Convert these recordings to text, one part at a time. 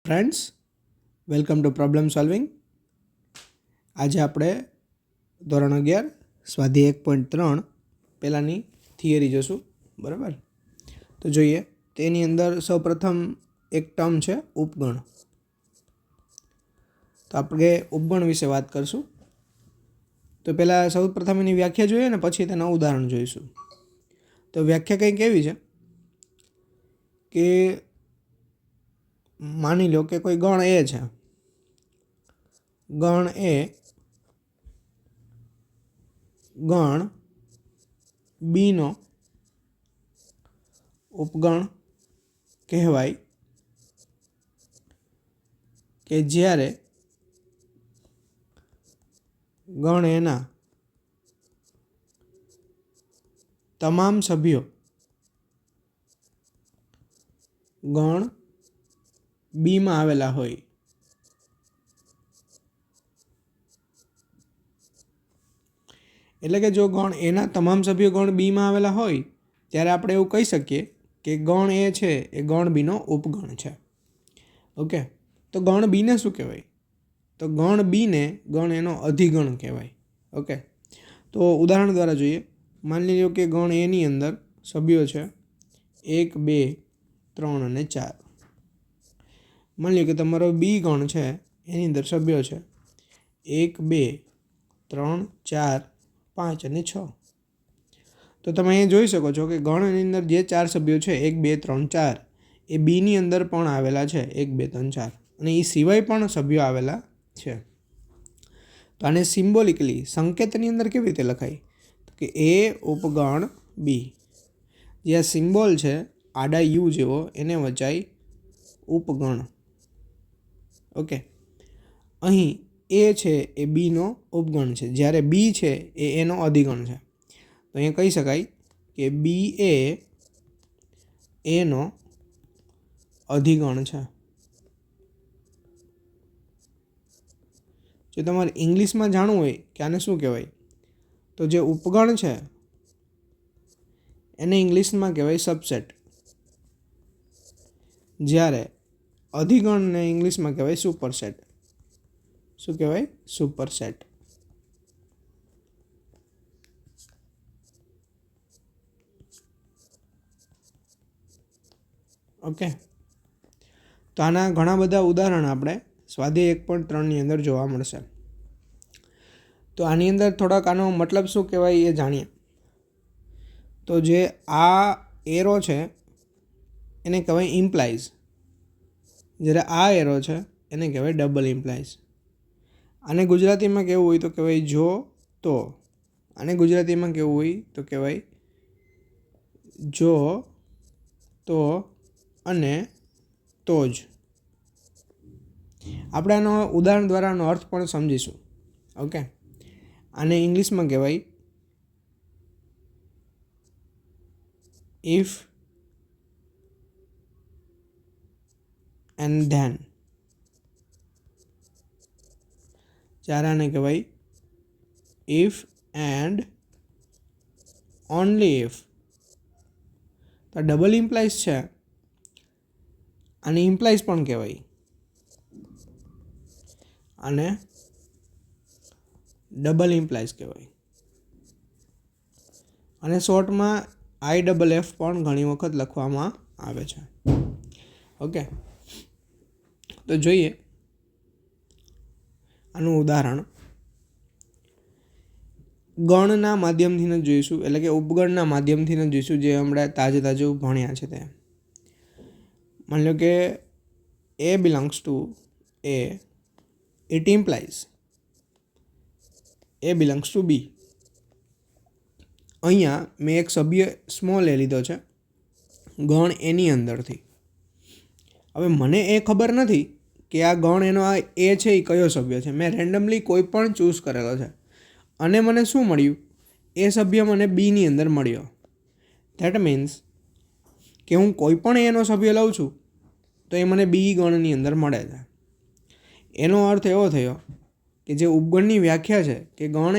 Friends, welcome to problem solving. આજે આપણે ધોરણ 11 સ્વાધ્યાય 1.3 પહેલાંની થિયરી જોશું. બરાબર, તો જોઈએ. તેની અંદર સૌપ્રથમ એક ટર્મ છે ઉપગણ. તો આપણે ઉપગણ વિશે વાત કરશું. તો પહેલાં સૌપ્રથમ એની વ્યાખ્યા જોઈએ ને પછી તેના ઉદાહરણ જોઈશું. તો વ્યાખ્યા કંઈક એવી છે કે માની લો કે કોઈ ગણ એ છે. ગણ એ ગણ બીનો ઉપગણ કહેવાય કે જ્યારે ગણ એના તમામ સભ્યો ગણ બીમાં આવેલા હોય. એટલે કે જો ગણ એના તમામ સભ્યો ગણ બીમાં આવેલા હોય ત્યારે આપણે એવું કહી શકીએ કે ગણ એ છે એ ગણ બીનો ઉપગણ છે. ઓકે, તો ગણ બીને શું કહેવાય? તો ગણ બીને ગણ એનો અધિગણ કહેવાય. ઓકે, તો ઉદાહરણ દ્વારા જોઈએ. માની લો કે ગણ એની અંદર સભ્યો છે 1, 2, 3 અને 4. માની લો કે તમારો બી ગણ છે એની અંદર સભ્યો છે 1, 2, 3, 4, 5 અને 6. તો તમે અહીંયા જોઈ શકો છો કે ગણની અંદર જે 4 સભ્યો છે 1, 2, 3, 4 એ બીની અંદર પણ આવેલા છે 1, 2, 3, 4 અને એ સિવાય પણ સભ્યો આવેલા છે. તો આને સિમ્બોલિકલી સંકેતની અંદર કેવી રીતે લખાય? તો કે એ ઉપગણ બી. જે આ સિમ્બોલ છે આડા યુ જેવો એને વચાય ઉપગણ. ઓકે, અહીં એ છે એ બીનો ઉપગણ છે, જ્યારે બી છે એ એનો અધિગણ છે. તો અહીંયા કહી શકાય કે બી એ એનો અધિગણ છે. જો તમારે ઇંગ્લિશમાં જાણવું હોય કે આને શું કહેવાય, તો જે ઉપગણ છે એને ઇંગ્લિશમાં કહેવાય સબસેટ, જ્યારે અધિગણને ઇંગ્લિશમાં કહેવાય સુપરસેટ. શું કહેવાય? સુપરસેટ. ઓકે, તો આના ઘણા બધા ઉદાહરણ આપણે સ્વાધ્યાય 1.3ની અંદર જોવા મળશે. તો આની અંદર થોડાક આનો મતલબ શું કહેવાય એ જાણીએ. તો જે આ એરો છે એને કહેવાય ઇમ્પ્લાઇઝ, જ્યારે આ એરો છે એને કહેવાય ડબલ ઇમ્પ્લાઇઝ. આને ગુજરાતીમાં કેવું હોય તો કહેવાય જો તો. આને ગુજરાતીમાં કેવું હોય તો કહેવાય જો તો અને તો જ. આપણે આનો ઉદાહરણ દ્વારા આનો અર્થ પણ સમજીશું. ઓકે, આને ઇંગ્લિશમાં કહેવાય ઇફ એન્ડ ધેન. જ્યારે આને કહેવાય ઇફ એન્ડ ઓનલી ઇફ. તો ડબલ ઇમ્પ્લાઇઝ છે, આને ઇમ્પ્લાઇઝ પણ કહેવાય અને ડબલ ઇમ્પ્લાઇઝ કહેવાય. અને શોર્ટમાં IFF પણ ઘણી વખત લખવામાં આવે છે. ઓકે, તો જોઈએ આનું ઉદાહરણ. ગણના માધ્યમથી જ જોઈશું, એટલે કે ઉપગણના માધ્યમથી જ જોઈશું, જે હમણાં તાજું ભણ્યા છે તે. માની લો કે A belongs to A, it implies A belongs to B. અહીંયા મેં એક સભ્ય સ્મોલ એ લીધો છે ગણ એની અંદરથી. હવે મને એ ખબર નથી કે આ ગણ એનો આ એ છે એ કયો સભ્ય છે. મેં રેન્ડમલી કોઈ પણ ચૂઝ કરેલો છે અને મને શું મળ્યું? એ સભ્ય મને બીની અંદર મળ્યો. ધેટ મીન્સ કે હું કોઈ પણ એનો સભ્ય લઉં છું તો એ મને બી ગણની અંદર મળે છે. એનો અર્થ એવો થયો કે જે ઉપગણની વ્યાખ્યા છે કે ગણ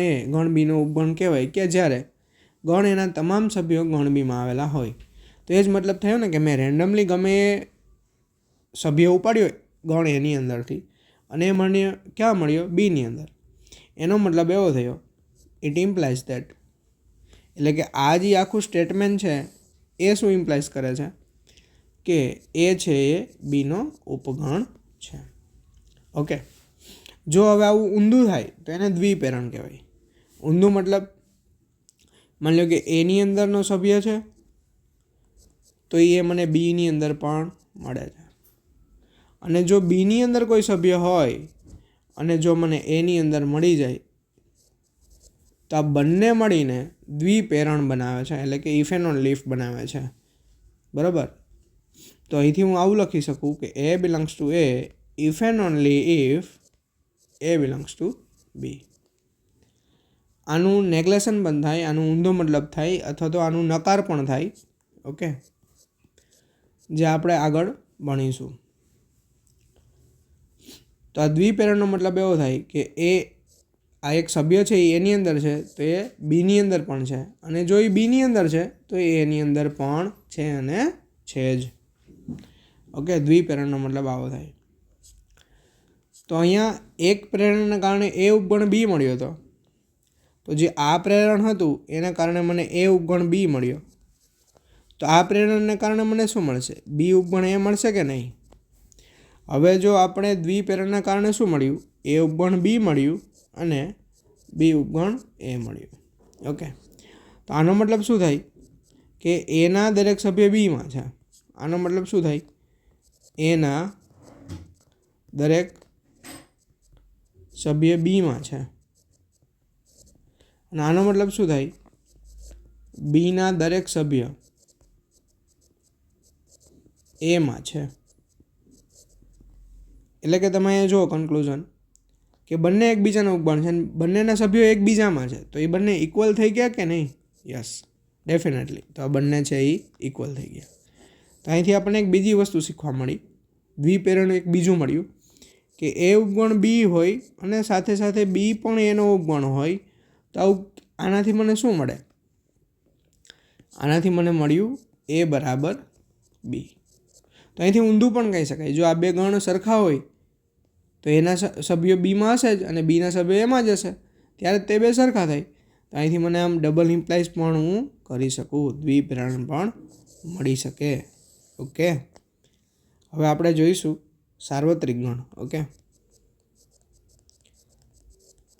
એ ગણ બીનો ઉપગણ કહેવાય કે જ્યારે ગણ એના તમામ સભ્યો ગણ બીમાં આવેલા હોય. તો એ જ મતલબ થયો ને કે મેં રેન્ડમલી ગમે એ સભ્ય ઉપાડ્યો ગણ એની અંદરથી અને એ મને ક્યાં મળ્યો બીની અંદર. એનો મતલબ એવો થયો ઇટ ઇમ્પ્લાઇઝ દેટ, એટલે કે આ જે આખું સ્ટેટમેન્ટ છે એ શું ઇમ્પ્લાઇઝ કરે છે કે એ છે એ બીનો ઉપગણ છે. ઓકે, જો હવે આવું ઊંધું થાય તો એને દ્વિપ્રેરણ કહેવાય. ઊંધું મતલબ માની લો કે એની અંદરનો સભ્ય છે તો એ મને બીની અંદર પણ મળે છે, અને જો બીની અંદર કોઈ સભ્ય હોય અને જો મને એની અંદર મળી જાય તો આ બંને મળીને દ્વિપ્રેરણ બનાવે છે, એટલે કે ઇફ એન્ડ ઓનલી ઇફ બનાવે છે. બરાબર, તો અહીંથી હું આવું લખી શકું કે A belongs to A if and only if A belongs to B. આનું નેગ્લેશન પણ થાય, આનું ઊંધો મતલબ થાય, અથવા તો આનું નકાર પણ થાય. ઓકે, જે આપણે આગળ ભણીશું. તો આ દ્વિપ્રેરણનો મતલબ એવો થાય કે એ આ એક સભ્ય છે એ એની અંદર છે તો એ બીની અંદર પણ છે, અને જો એ બીની અંદર છે તો એ એની અંદર પણ છે અને છે જ. ઓકે, દ્વિપ્રેરણનો મતલબ આવો થાય. તો અહીંયા એક પ્રેરણના કારણે એ ઉપગણ બી મળ્યો હતો, તો જે આ પ્રેરણ હતું એના કારણે મને એ ઉપગણ બી મળ્યો, તો આ પ્રેરણને કારણે મને શું મળશે? બી ઉપગણ એ મળશે કે નહીં? હવે જો આપણે દ્વિપ્રેરણના કારણે શું મળ્યું? એ ઉપગણ બી મળ્યું અને બી ઉપગણ એ મળ્યું. ઓકે, તો આનો મતલબ શું થાય કે એના દરેક સભ્ય બીમાં છે. આનો મતલબ શું થાય? એના દરેક સભ્ય બીમાં છે. અને આનો મતલબ શું થાય? બીના દરેક સભ્ય એમાં છે. એટલે કે તમે અહીંયા જુઓ કન્ક્લુઝન કે બંને એકબીજાનો ઉપગણ છે, બંનેના સભ્યો એકબીજામાં છે, તો એ બંને ઇક્વલ થઈ ગયા કે નહીં? Yes, definitely. તો આ બંને છે એ ઇક્વલ થઈ ગયા. તો અહીંથી આપણને એક બીજી વસ્તુ શીખવા મળી, દ્વિપ્રેરણ એક બીજું મળ્યું કે એ ઉપગણ બી હોય અને સાથે સાથે બી પણ એનો ઉપગણ હોય, તો આનાથી મને શું મળે? આનાથી મને મળ્યું એ બરાબર બી. તો અહીંથી ઊંધું પણ કહી શકાય, જો આ બે ગણ સરખા હોય તો એના સભ્યો બીમાં હશે જ અને બીના સભ્યો એમાં જ હશે, ત્યારે તે બે સરખા થાય. તો અહીંથી મને આમ ડબલ ઇમ્પ્લાઇઝ પણ હું કરી શકું, દ્વિપ્રેરણ પણ મળી શકે. ઓકે, હવે આપણે જોઈશું સાર્વત્રિક ગણ. ઓકે,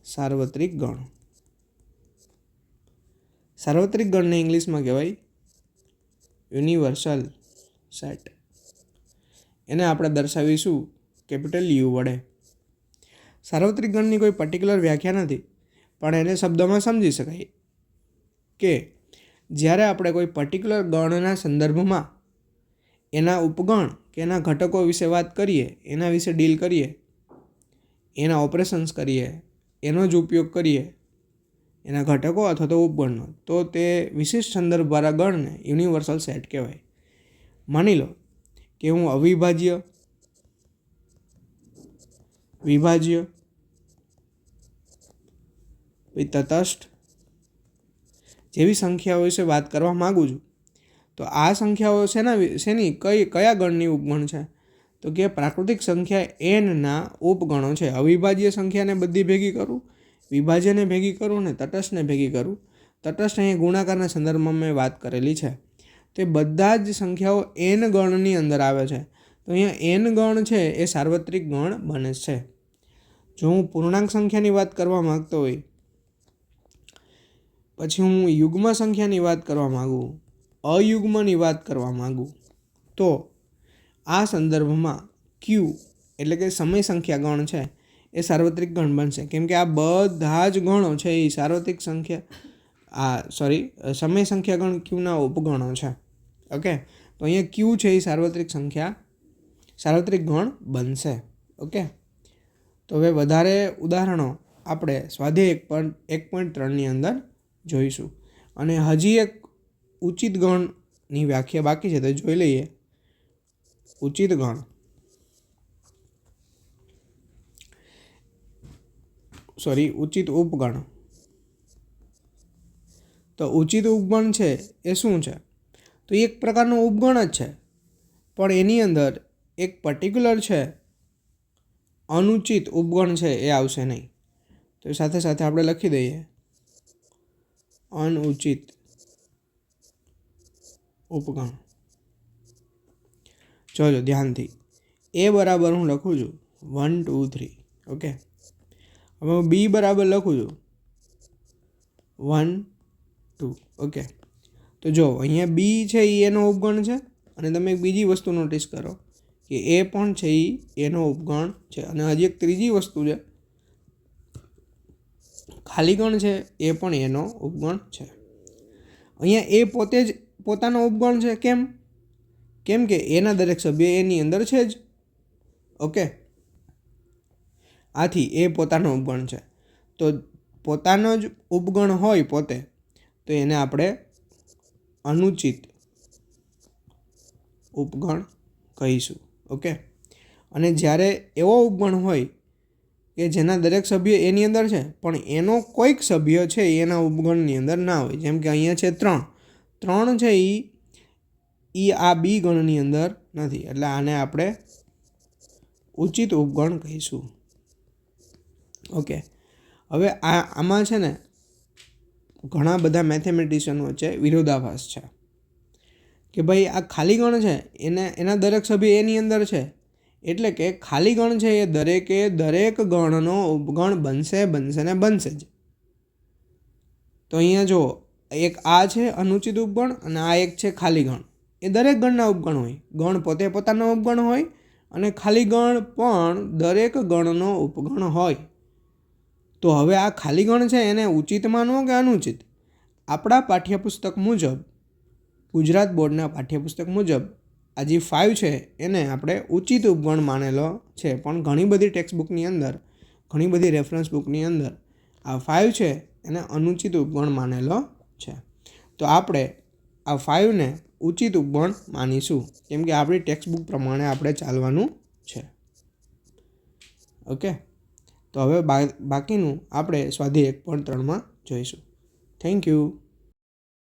સાર્વત્રિક ગણ. સાર્વત્રિક ગણને ઇંગ્લિશમાં કહેવાય યુનિવર્સલ સેટ. એને આપણે દર્શાવીશું કેપિટલ યુ વડે. સાર્વત્રિક ગણની કોઈ પર્ટિક્યુલર વ્યાખ્યા નથી, પણ એને શબ્દમાં સમજી શકાય કે જ્યારે આપણે કોઈ પર્ટિક્યુલર ગણના સંદર્ભમાં એના ઉપગણ કે એના ઘટકો વિશે વાત કરીએ, એના વિશે ડીલ કરીએ, એના ઓપરેશન્સ કરીએ, એનો જ ઉપયોગ કરીએ, એના ઘટકો અથવા તો ઉપગણનો, તો તે વિશિષ્ટ સંદર્ભવાળા ગણને યુનિવર્સલ સેટ કહેવાય. માની લો કે હું અવિભાજ્ય, વિભાજ્ય, તટસ્થ જેવી સંખ્યાઓ વિશે વાત કરવા માગું છું, તો આ સંખ્યાઓ શેની કયા ગણની ઉપગણ છે? તો કે પ્રાકૃતિક સંખ્યા એનના ઉપગણો છે. અવિભાજ્ય સંખ્યાને બધી ભેગી કરું, વિભાજ્યને ભેગી કરું અને તટસ્થને ભેગી કરું. તટસ્થ અહીંયા ગુણાકારના સંદર્ભમાં મેં વાત કરેલી છે. તો એ બધા જ સંખ્યાઓ એન ગણની અંદર આવે છે. તો અહીંયા એન ગણ છે એ સાર્વત્રિક ગણ બને છે. જો હું પૂર્ણાંક સંખ્યાની વાત કરવા માગતો હોય, પછી હું યુગ્મ સંખ્યાની વાત કરવા માગું, અયુગ્મની વાત કરવા માગું, તો આ સંદર્ભમાં ક્યુ એટલે કે સમય સંખ્યા ગણ છે એ સાર્વત્રિક ગણ બનશે, કેમ કે આ બધા જ ગણો છે એ સાર્વત્રિક સંખ્યા સમય સંખ્યા ગણ ક્યુના ઉપગણો છે. ઓકે, તો અહીંયા ક્યુ છે એ સાર્વત્રિક ગણ બનશે. ઓકે, તો હવે વધારે ઉદાહરણો આપણે સ્વાધ્યાય 1.3ની અંદર જોઈશું, અને હજી એક ઉચિત ગણની વ્યાખ્યા બાકી છે, તો જોઈ લઈએ. ઉચિત ગણ ઉચિત ઉપગણ. તો ઉચિત ઉપગણ છે એ શું છે? તો એક પ્રકારનો ઉપગણ જ છે, પણ એની અંદર એક પર્ટિક્યુલર છે અનુચિત ઉપગણ છે એ આવશે નહીં. તો સાથે સાથે આપણે લખી દઈએ અનુચિત ઉપગણ. જોજો ધ્યાનથી, એ બરાબર હું લખું છું 1 2 3. ઓકે, હવે હું બી બરાબર લખું છું 1 2. ઓકે, તો જો અહીંયા બી છે એ એનો ઉપગણ છે, અને તમે એક બીજી વસ્તુ નોટિસ કરો કે એ પણ છે એ એનો ઉપગણ છે. અને હજી એક ત્રીજી વસ્તુ છે, ખાલી ગણ છે એ પણ એનો ઉપગણ છે. અહીંયા એ પોતે જ પોતાનો ઉપગણ છે. કેમ કે એના દરેક સભ્ય એની અંદર છે જ. ઓકે, આથી એ પોતાનો ઉપગણ છે. તો પોતાનો જ ઉપગણ હોય પોતે, તો એને આપણે અનુચિત ઉપગણ કહીશું. ઓકે, અને જ્યારે એવો ઉપગણ હોય કે જેના દરેક સભ્ય એની અંદર છે પણ એનો કોઈક સભ્ય છે એના ઉપગણની અંદર ના હોય, જેમ કે અહીંયા છે 3 છે એ આ બી ગણની અંદર નથી, એટલે આને આપણે ઉચિત ઉપગણ કહીશું. ઓકે, હવે આમાં છે ને ઘણા બધા મેથેમેટિશિયન વચ્ચે વિરોધાભાસ છે કે ભાઈ આ ખાલી ગણ છે એના દરેક સભ્ય એની અંદર છે, એટલે કે ખાલી ગણ છે એ દરેક ગણનો ઉપગણ બનશે ને બનશે જ. તો અહીંયા જો એક આ છે અનુચિત ઉપગણ અને આ એક છે ખાલી ગણ. એ દરેક ગણના ઉપગણ હોય. ગણ પોતે પોતાનો ઉપગણ હોય અને ખાલી ગણ પણ દરેક ગણનો ઉપગણ હોય. તો હવે આ ખાલી ગણ છે એને ઉચિત માનવો કે અનુચિત? આપણા પાઠ્યપુસ્તક મુજબ, ગુજરાત બોર્ડના પાઠ્યપુસ્તક મુજબ આ જે 5 છે એને આપણે ઉચિત ઉપગણ માનેલો છે, પણ ઘણી બધી ટેક્સ્ટબુકની અંદર, ઘણી બધી રેફરન્સ બુકની અંદર આ 5 છે એને અનુચિત ઉપગણ માનેલો છે. તો આપણે આ 5ને ઉચિત ઉપગણ માનીશું, કેમ કે આપણી ટેક્સ્ટબુક પ્રમાણે આપણે ચાલવાનું છે. ઓકે, તો હવે બાકીનું આપણે સ્વાધ્યાય 1.3માં જોઈશું. Thank you.